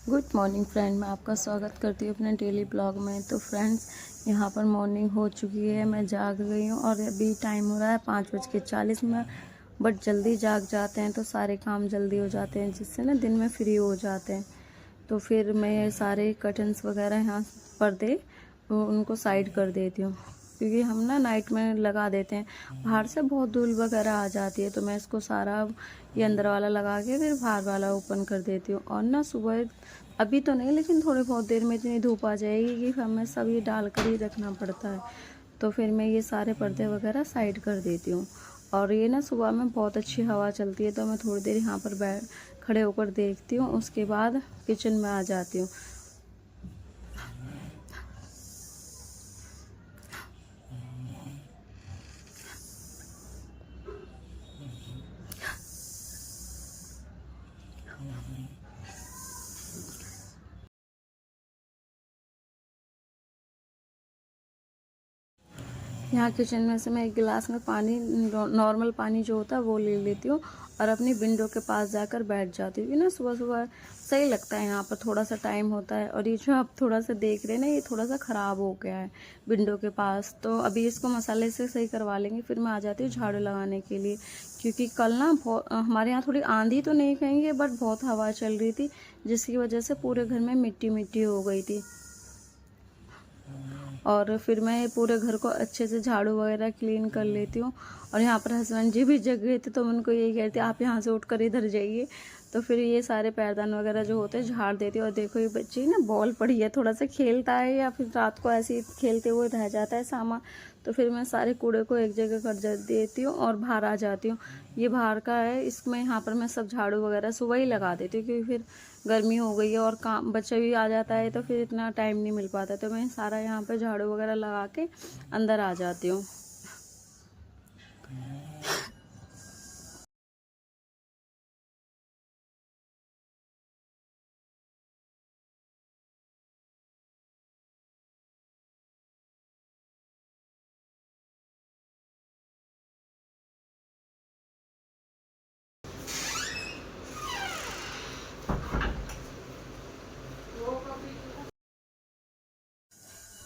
Good morning friend, मैं आपका स्वागत करती हूँ अपने डेली ब्लॉग में। तो फ्रेंड्स, यहाँ पर मॉर्निंग हो चुकी है, मैं जाग गई हूँ और अभी टाइम हो रहा है 5:40 में। बट जल्दी जाग जाते हैं तो सारे काम जल्दी हो जाते हैं, जिससे ना दिन में फ्री हो जाते हैं। तो फिर मैं सारे कर्टन्स वगैरह यहाँ पर्दे उनको साइड कर देती हूँ, क्योंकि हम ना नाइट में लगा देते हैं, बाहर से बहुत धूल वगैरह आ जाती है। तो मैं इसको सारा ये अंदर वाला लगा के फिर बाहर वाला ओपन कर देती हूँ। और ना सुबह, अभी तो नहीं लेकिन थोड़ी बहुत देर में इतनी धूप आ जाएगी कि हमें सब ये डाल कर ही रखना पड़ता है। तो फिर मैं ये सारे पर्दे वगैरह साइड कर देती हूँ। और ये ना सुबह में बहुत अच्छी हवा चलती है, तो मैं थोड़ी देर यहाँ पर खड़े होकर देखती हूँ, उसके बाद किचन में आ जाती हूँ। यहाँ किचन में से मैं एक गिलास में पानी, नॉर्मल पानी जो होता है वो ले लेती हूँ और अपनी विंडो के पास जाकर बैठ जाती हूँ। ना सुबह सुबह सही लगता है, यहाँ पर थोड़ा सा टाइम होता है। और ये जो आप थोड़ा सा देख रहे हैं ना, ये थोड़ा सा ख़राब हो गया है विंडो के पास, तो अभी इसको मसाले से सही करवा लेंगे। फिर मैं आ जाती हूँ झाड़ू लगाने के लिए, क्योंकि कल ना हमारे यहाँ थोड़ी आंधी तो नहीं कहेंगे, बट बहुत हवा चल रही थी, जिसकी वजह से पूरे घर में मिट्टी मिट्टी हो गई थी। और फिर मैं पूरे घर को अच्छे से झाड़ू वगैरह क्लीन कर लेती हूँ। और यहाँ पर हस्बैंड जी भी जग गए थे, तो उनको यही कहती आप यहाँ से उठकर इधर जाइए। तो फिर ये सारे पैरदान वगैरह जो होते हैं झाड़ देती हूँ। और देखो ये बच्ची ना बॉल पड़ी है, थोड़ा सा खेलता है या फिर रात को ऐसे ही खेलते हुए रह जाता है सामान। तो फिर मैं सारे कूड़े को एक जगह कर देती हूँ और बाहर आ जाती हूँ। ये बाहर का है, इसमें यहाँ पर मैं सब झाड़ू वगैरह सुबह ही लगा देती हूँ, क्योंकि फिर गर्मी हो गई है और काम बच्चा भी आ जाता है, तो फिर इतना टाइम नहीं मिल पाता। तो मैं सारा यहाँ पे झाड़ू वगैरह लगा के अंदर आ जाती हूँ।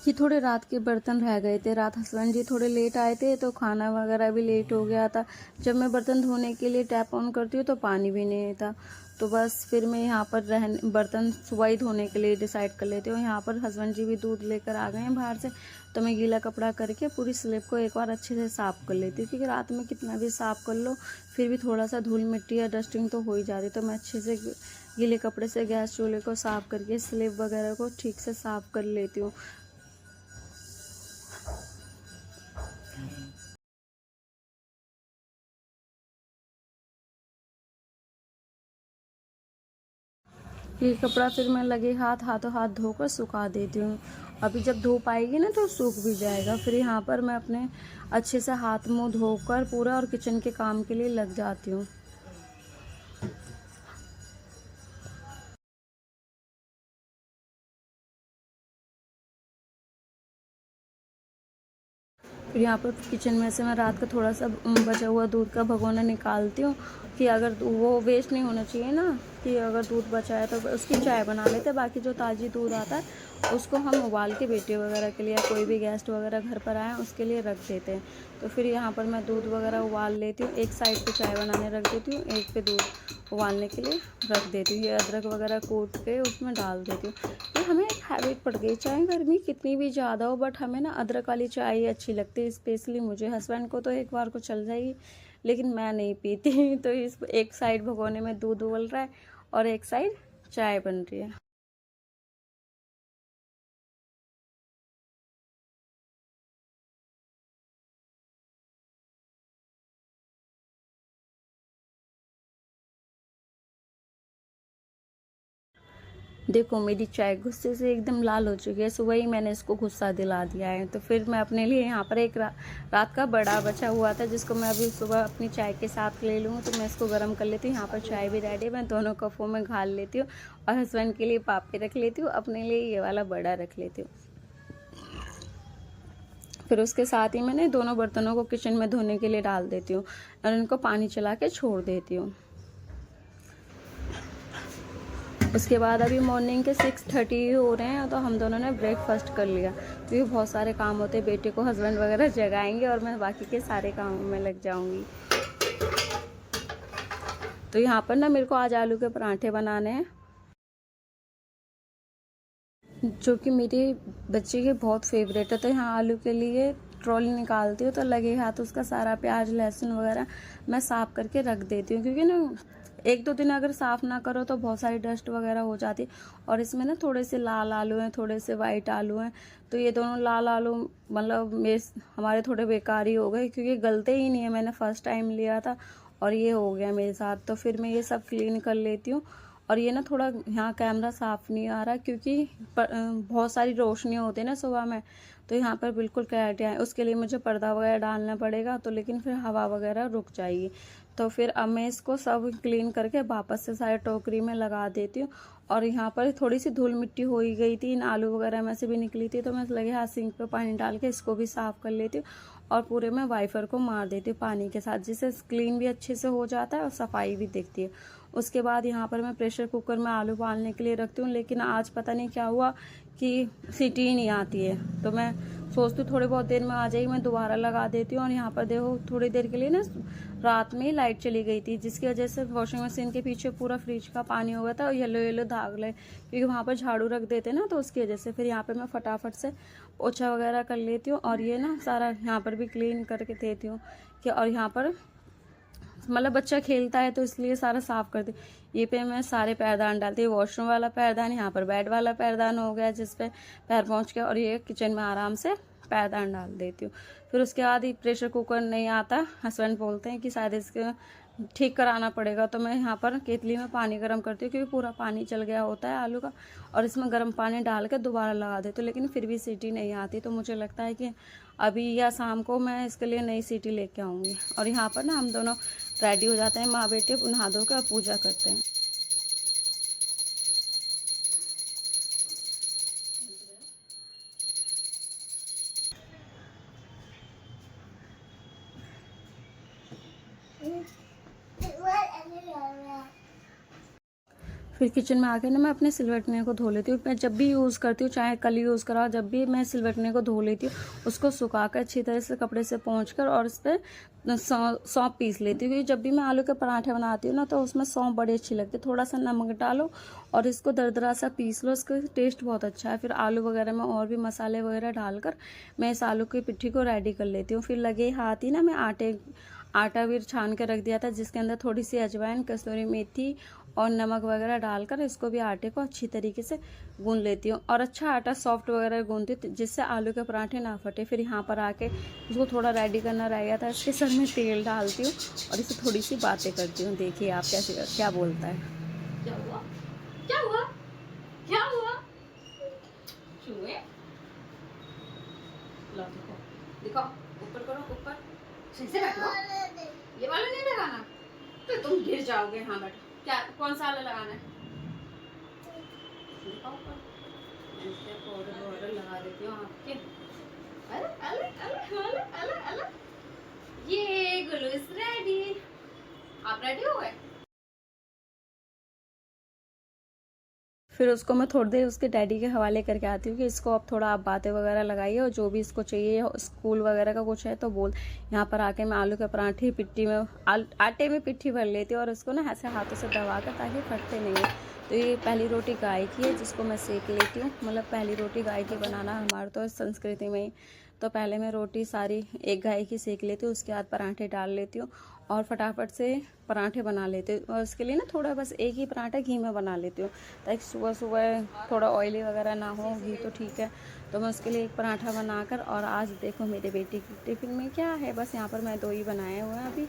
ये थोड़े रात के बर्तन रह गए थे, रात हस्बैंड जी थोड़े लेट आए थे, तो खाना वगैरह भी लेट हो गया था। जब मैं बर्तन धोने के लिए टैप ऑन करती हूँ तो पानी भी नहीं था। तो बस फिर मैं यहाँ पर बर्तन सुबह ही धोने के लिए डिसाइड कर लेती हूँ। यहाँ पर हस्बैंड जी भी दूध लेकर आ गए हैं बाहर से, तो मैं गीला कपड़ा करके पूरी स्लैब को एक बार अच्छे से साफ़ कर लेती हूँ, क्योंकि रात में कितना भी साफ़ कर लो फिर भी थोड़ा सा धूल मिट्टी या डस्टिंग तो हो ही जाती। तो मैं अच्छे से गीले कपड़े से गैस चूल्हे को साफ़ करके स्लैब वगैरह को ठीक से साफ़ कर लेती हूँ। ये कपड़ा फिर मैं लगे हाथों हाथ धोकर सुखा देती हूँ। अभी जब धूप आएगी ना तो सूख भी जाएगा। फिर यहाँ पर मैं अपने अच्छे से हाथ मुंह धोकर पूरा और किचन के काम के लिए लग जाती हूँ। फिर यहाँ पर किचन में से मैं रात का थोड़ा सा बचा हुआ दूध का भगोना निकालती हूँ, कि अगर वो वेस्ट नहीं होना चाहिए ना, कि अगर दूध बचा है तो उसकी चाय बना लेते हैं। बाकी जो ताज़ी दूध आता है उसको हम उबाल के बेटे वगैरह के लिए या कोई भी गेस्ट वगैरह घर पर आए उसके लिए रख देते हैं। तो फिर यहाँ पर मैं दूध वगैरह उबाल लेती हूँ, एक साइड पे चाय बनाने रख देती हूँ, एक पे दूध उबालने के लिए रख देती हूँ। ये अदरक वगैरह कूट के उसमें डाल देती हूँ। ये हमें एक हैबिट पड़ गई, चाहे गर्मी कितनी भी ज़्यादा हो, बट हमें ना अदरक वाली चाय ही अच्छी लगती है। स्पेशली मुझे, हस्बैंड को तो एक बार को चल जाएगी लेकिन मैं नहीं पीती। तो इस एक साइड भगोने में दूध उबल रहा है और एक साइड चाय बन रही है। देखो मेरी चाय गुस्से से एकदम लाल हो चुकी है, सुबह ही मैंने इसको गुस्सा दिला दिया है। तो फिर मैं अपने लिए यहाँ पर एक रात का बड़ा बचा हुआ था, जिसको मैं अभी सुबह अपनी चाय के साथ ले लूँ। तो मैं इसको गर्म कर लेती हूँ। यहाँ पर चाय भी रेडी है, मैं दोनों कपों में घाल लेती हूँ और हस्बैंड के लिए पापे रख लेती हूँ, अपने लिए ये वाला बड़ा रख लेती हूँ। फिर उसके साथ ही मैंने दोनों बर्तनों को किचन में धोने के लिए डाल देती हूँ और इनको पानी चला के छोड़ देती हूँ। उसके बाद अभी मॉर्निंग के 6:30 हो रहे हैं, तो हम दोनों ने ब्रेकफास्ट कर लिया, क्योंकि बहुत सारे काम होते हैं, बेटे को हस्बैंड वगैरह जगाएंगे और मैं बाकी के सारे कामों में लग जाऊंगी। तो यहाँ पर ना मेरे को आज आलू के पराठे बनाने हैं, जो कि मेरे बच्चे के बहुत फेवरेट है। तो यहाँ आलू के लिए ट्रॉली निकालती हूँ, तो लगे हाथ उसका सारा प्याज लहसुन वगैरह मैं साफ़ करके रख देती हूँ, क्योंकि ना 1-2 दिन अगर साफ़ ना करो तो बहुत सारी डस्ट वगैरह हो जाती है। और इसमें ना थोड़े से लाल आलू हैं, थोड़े से वाइट आलू हैं, तो ये दोनों लाल आलू मतलब हमारे थोड़े बेकार ही हो गए, क्योंकि गलते ही नहीं है। मैंने फ़र्स्ट टाइम लिया था और ये हो गया मेरे साथ। तो फिर मैं ये सब क्लीन कर लेती हूँ। और ये ना थोड़ा यहाँ कैमरा साफ़ नहीं आ रहा, क्योंकि बहुत सारी रोशनी होती है ना सुबह में, तो यहाँ पर बिल्कुल क्लैरिटी आए, उसके लिए मुझे पर्दा वगैरह डालना पड़ेगा, तो लेकिन फिर हवा वगैरह रुक जाएगी। तो फिर अब मैं इसको सब क्लीन करके वापस से सारे टोकरी में लगा देती हूँ। और यहाँ पर थोड़ी सी धूल मिट्टी हो ही गई थी, इन आलू वगैरह में से भी निकली थी, तो मैं लगे हाथ सिंक पे पानी डाल के इसको भी साफ़ कर लेती हूँ और पूरे में वाइपर को मार देती हूँ पानी के साथ, जिससे क्लीन भी अच्छे से हो जाता है और सफाई भी दिखती है। उसके बाद यहाँ पर मैं प्रेशर कुकर में आलू उबालने के लिए रखती हूँ, लेकिन आज पता नहीं क्या हुआ कि सीटी ही नहीं आती है। तो मैं सोचती हूँ थोड़ी बहुत देर में आ जाएगी, मैं दोबारा लगा देती हूँ। और यहाँ पर देखो थोड़ी देर के लिए ना रात में ही लाइट चली गई थी, जिसकी वजह से वॉशिंग मशीन के पीछे पूरा फ्रिज का पानी हो गया था और येलो येलो दाग लगे, क्योंकि वहाँ पर झाड़ू रख देते ना, तो उसकी वजह से। फिर यहाँ पर मैं फटाफट से पोछा वगैरह कर लेती हूँ और ये ना सारा यहाँ पर भी क्लीन करके देती हूँ कि, और यहाँ पर मतलब बच्चा खेलता है तो इसलिए सारा साफ करती हूँ। ये पे मैं सारे पैरदान डालती हूँ, वॉशरूम वाला पैरदान, यहाँ पर बेड वाला पैरदान हो गया जिस पे पैर पहुँच गया, और ये किचन में आराम से पैरदान डाल देती हूँ। फिर उसके बाद ही प्रेशर कुकर नहीं आता, हस्बैंड बोलते हैं कि शायद इसके ठीक कराना पड़ेगा, तो मैं यहाँ पर केतली में पानी गर्म करती हूँ, क्योंकि पूरा पानी चल गया होता है आलू का, और इसमें गर्म पानी डाल के दोबारा लगा देती हूँ, लेकिन फिर भी सीटी नहीं आती। तो मुझे लगता है कि अभी या शाम को मैं इसके लिए नई सीटी लेके आऊँगी। और यहाँ पर ना हम दोनों रेडी हो जाते हैं, माँ बेटे नहा धो कर पूजा करते हैं। फिर किचन में आके ना मैं अपने सिलवटने को धो लेती हूँ। मैं जब भी यूज़ करती हूँ, चाहे कल यूज़ करा, जब भी मैं सिलवटने को धो लेती हूँ, उसको सुखाकर अच्छी तरह से कपड़े से पोंछकर और इस पर सौंफ पीस लेती हूँ, क्योंकि जब भी मैं आलू के पराठे बनाती हूँ ना, तो उसमें सौंफ बड़ी अच्छी लगती है। थोड़ा सा नमक डालो और इसको दरदरा सा पीस लो, इसका टेस्ट बहुत अच्छा है। फिर आलू वगैरह में और भी मसाले वगैरह डालकर मैं इस आलू की पिट्ठी को रेडी कर लेती हूँ। फिर लगे हाथ ही ना मैं आटा भी छान के रख दिया था, जिसके अंदर थोड़ी सी अजवाइन, कसूरी मेथी और नमक वगैरह डालकर इसको भी आटे को अच्छी तरीके से गूंद लेती हूँ, और अच्छा आटा सॉफ्ट वगैरह गूंदती हूँ, जिससे आलू के पराठे ना फटे। फिर यहाँ पर आके इसको थोड़ा रेडी करना रह गया था, इसके सर में तेल डालती हूँ और इसे थोड़ी सी बातें करती हूँ। देखिए आप कैसे क्या बोलता है। क्या हुआ, क्या हुआ, क्या हुआ? चूहे दिखाओ, ऊपर करो, ऊपर सही से बैठो। ये वाला नहीं लगाना, तो तुम गिर जाओगे। हाँ बैठो। क्या, कौन सा वाला लगाना है? दिखाओ ऊपर। मैं पाउडर लगा देती हूँ आपके। अरे अरे अरे अरे अरे अरे, ये ग्लू इज रेडी। आप रेडी हो गए? फिर उसको मैं थोड़ी देर उसके डैडी के हवाले करके आती हूँ कि इसको अब थोड़ा आप बातें वगैरह लगाइए, और जो भी इसको चाहिए स्कूल वगैरह का कुछ है तो बोल। यहाँ पर आके मैं आलू के पराठे पिट्ठी में आटे में पिट्ठी भर लेती हूँ और इसको ना ऐसे हाथों से दबा कर, ताकि फटते नहीं है। तो ये पहली रोटी गाय की है, जिसको मैं सेक लेती हूँ। मतलब पहली रोटी गाय की बनाना हमारे तो संस्कृति में ही, तो पहले मैं रोटी सारी एक गाय की सेक लेती हूँ, उसके बाद पराठे डाल लेती हूँ और फटाफट से पराठे बना लेती हूँ। और उसके लिए ना थोड़ा बस एक ही पराठा घी में बना लेती हूँ, ताकि सुबह सुबह थोड़ा ऑयली वगैरह ना हो, घी तो ठीक है। तो मैं उसके लिए एक पराठा बनाकर, और आज देखो मेरे बेटे की टिफ़िन में क्या है, बस यहाँ पर मैं 2 ही बनाए हुए हैं अभी।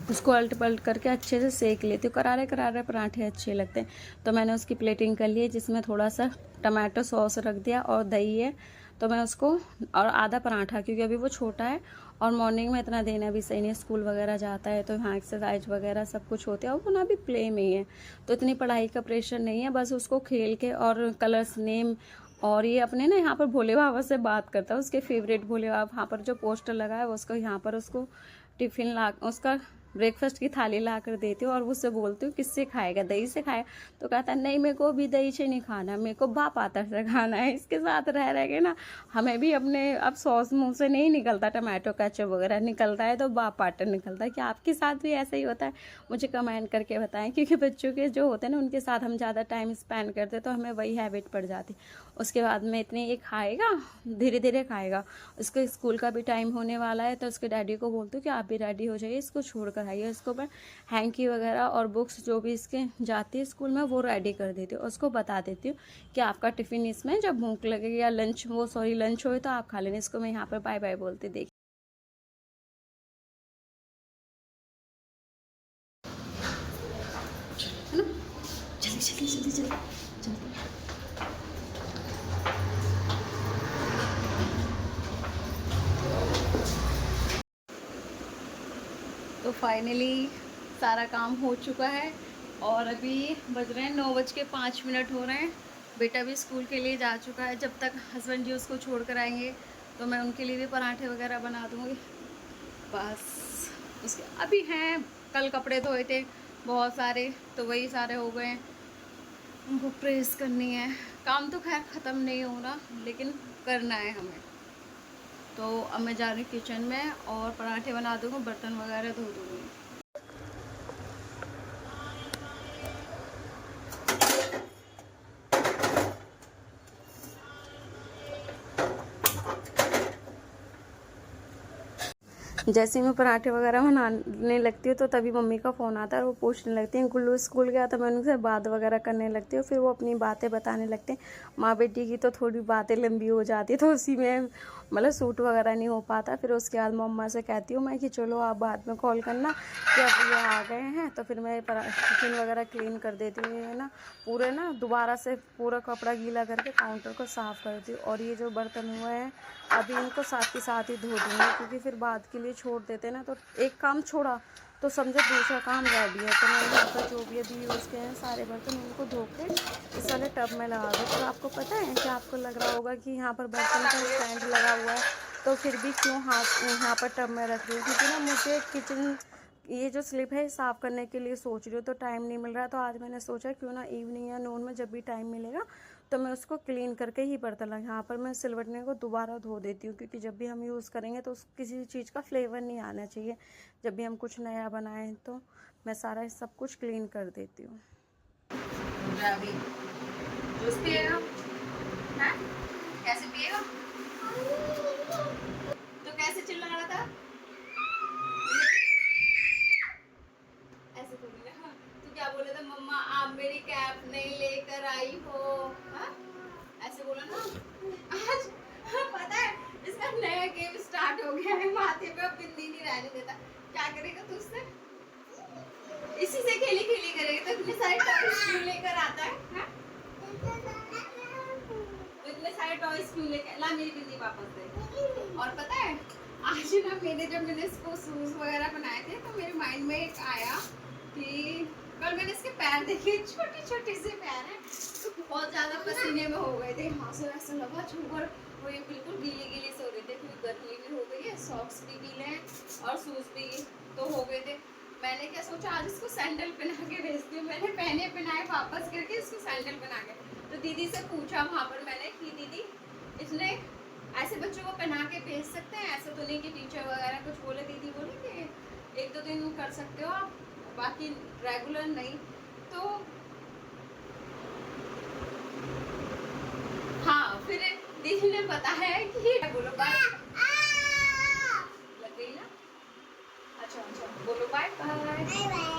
उसको अल्ट पल्ट करके अच्छे से सेक लेती हूँ। करारे करारे पराठे अच्छे लगते हैं। तो मैंने उसकी प्लेटिंग कर ली है, जिसमें थोड़ा सा टमाटो सॉस रख दिया और दही है, तो मैं उसको, और आधा पराठा, क्योंकि अभी वो छोटा है और मॉर्निंग में इतना देना भी सही नहीं, स्कूल वगैरह जाता है तो यहाँ एक्सरसाइज वगैरह सब कुछ होते हैं, और वो ना भी प्ले में ही है, तो इतनी पढ़ाई का प्रेशर नहीं है। बस उसको खेल के और कलर्स नेम, और ये अपने ना यहाँ पर भोले बाबा से बात करता है, उसके फेवरेट भोले बाबा, वहाँ पर जो पोस्टर लगा है वो उसको यहाँ पर उसको टिफ़िन ला उसका ब्रेकफास्ट की थाली ला कर देती हूँ और उससे बोलती हूँ किससे खाएगा, दही से खाएगा? तो कहता है नहीं, मेरे को भी दही से नहीं खाना, मेरे को भाप पातर से खाना है। इसके साथ रह रह के ना हमें भी अपने अब सॉस मुंह से नहीं निकलता, टमाटो केचप वगैरह निकलता है तो भाप पातर निकलता है। क्या आपके साथ भी ऐसा ही होता है? मुझे कमेंट करके बताएं, क्योंकि बच्चों के जो होते हैं ना उनके साथ हम ज़्यादा टाइम स्पेंड करते तो हमें वही हैबिट पड़ जाती। उसके बाद में इतनी ये खाएगा, धीरे धीरे खाएगा। उसके स्कूल का भी टाइम होने वाला है तो उसके डैडी को बोलती हूँ कि आप भी रेडी हो जाइए, इसको छोड़ कर आइए। इसको मैं हैंकी वगैरह और बुक्स जो भी इसके जाती है स्कूल में वो रेडी कर देती हूँ। उसको बता देती हूँ कि आपका टिफ़िन इसमें जब भूख लगेगी या लंच लंच हो तो आप खा लेना। इसको मैं यहाँ पर बाय बाय बोलती देखिए। है ना, जल्दी जल्दी जल्दी जल्दी जल्दी। तो फाइनली सारा काम हो चुका है और अभी बज रहे हैं 9:05 हो रहे हैं। बेटा भी स्कूल के लिए जा चुका है। जब तक हस्बैंड जी उसको छोड़ कर आएंगे तो मैं उनके लिए भी पराठे वगैरह बना दूँगी। बस उसके अभी हैं, कल कपड़े धोए थे बहुत सारे तो वही सारे हो गए हैं, उनको प्रेस करनी है। काम तो खैर ख़त्म नहीं हो रहा लेकिन करना है हमें। तो अब मैं जा रही हूँ किचन में और पराठे बना दूँगी, बर्तन वगैरह धो दूँगी। जैसे ही मैं पराठे वगैरह बनाने लगती हूँ तो तभी मम्मी का फ़ोन आता है और वो पूछने लगती हैं गुल्लू स्कूल गया? तो मैं उनसे बात वगैरह करने लगती हूँ। फिर वो अपनी बातें बताने लगते हैं। माँ बेटी की तो थोड़ी बातें लंबी हो जाती है तो उसी में मतलब सूट वगैरह नहीं हो पाता। फिर उसके बाद मम्मा से कहती हूँ मैं कि चलो आप बाद में कॉल करना कि अब ये आ गए हैं। तो फिर मैं किचन वगैरह क्लीन कर देती हूँ, ये ना पूरे ना दोबारा से पूरा कपड़ा गीला करके काउंटर को साफ़ करती हूँ। और ये जो बर्तन हुए हैं अभी इनको साथ के साथ ही धो दूँगी, क्योंकि फिर बाद के लिए छोड़ देते ना तो एक काम छोड़ा तो समझो दूसरा काम रह गया। तो मैं यहाँ पर जो भी अभी यूज़ किए हैं सारे बर्तन उनको धो के इस वाले टब में लगा दूँ। तो आपको पता है कि आपको लग रहा होगा कि यहाँ पर बर्तन का स्टैंड लगा हुआ है तो फिर भी क्यों हाथ यहाँ पर टब में रख रही हूँ, क्योंकि ना मुझे किचन ये जो स्लिप है साफ़ करने के लिए सोच रही हूँ तो टाइम नहीं मिल रहा। तो आज मैंने सोचा क्यों ना इवनिंग या नून में जब भी टाइम मिलेगा तो मैं उसको क्लीन करके ही बर्तन लगा। यहाँ पर मैं सिलवटने को दोबारा धो देती हूँ, क्योंकि जब भी हम यूज़ करेंगे तो किसी चीज़ का फ्लेवर नहीं आना चाहिए। जब भी हम कुछ नया बनाएं तो मैं सारा सब कुछ क्लीन कर देती हूँ। जूस पिएगा? कैसे पिएगा? तो कैसे चिल्ला रहा था? ऐसे थोड़ी ना। तो क्या बोला था, मम्मा आप मेरी कैप नहीं लेकर आई हो? हा? ऐसे बोला ना। आज पता है इसका नया गेम स्टार्ट हो गया है, माथे पे अब बिंदी नहीं रहने देता। क्या करेगा तू उससे? इसी से खेली खेली करेगा। तो इतने सारे टॉयज क्यों लेकर आता है? हा? तो इतने सारे टॉयज क्यों लेकर ला मेरी बिंदी वापस दे। और पता है आज ना मैंने इसको शूज वगैरह बनाए थे तो मेरे माइंड में एक आया कि कल मैंने इसके पैर देखे, छोटे छोटे से पैर हैं तो बहुत ज़्यादा पसीने में हो गए थे। हाँ से ऐसा लगा छूकर वो ये बिल्कुल गीले गीले से हो रहे थे, क्योंकि गर्मी भी हो गई है, सॉक्स भी गीले हैं और शूज़ भी तो हो गए थे। मैंने क्या सोचा आज इसको सैंडल पहना के भेजती हूँ। मैंने पहने पहनाए वापस करके इसको सैंडल पहना के तो दीदी से पूछा वहाँ पर मैंने कि दीदी इसने ऐसे बच्चों को पहना के भेज सकते हैं? ऐसा तो नहीं कि टीचर वगैरह कुछ बोले? दीदी बोली कि 1-2 दिन कर सकते हो आप, बाकी रेगुलर नहीं। तो हाँ फिर दीदी ने बताया कि बोलो बाय लग गई ना। अच्छा बोलो बाय बाय।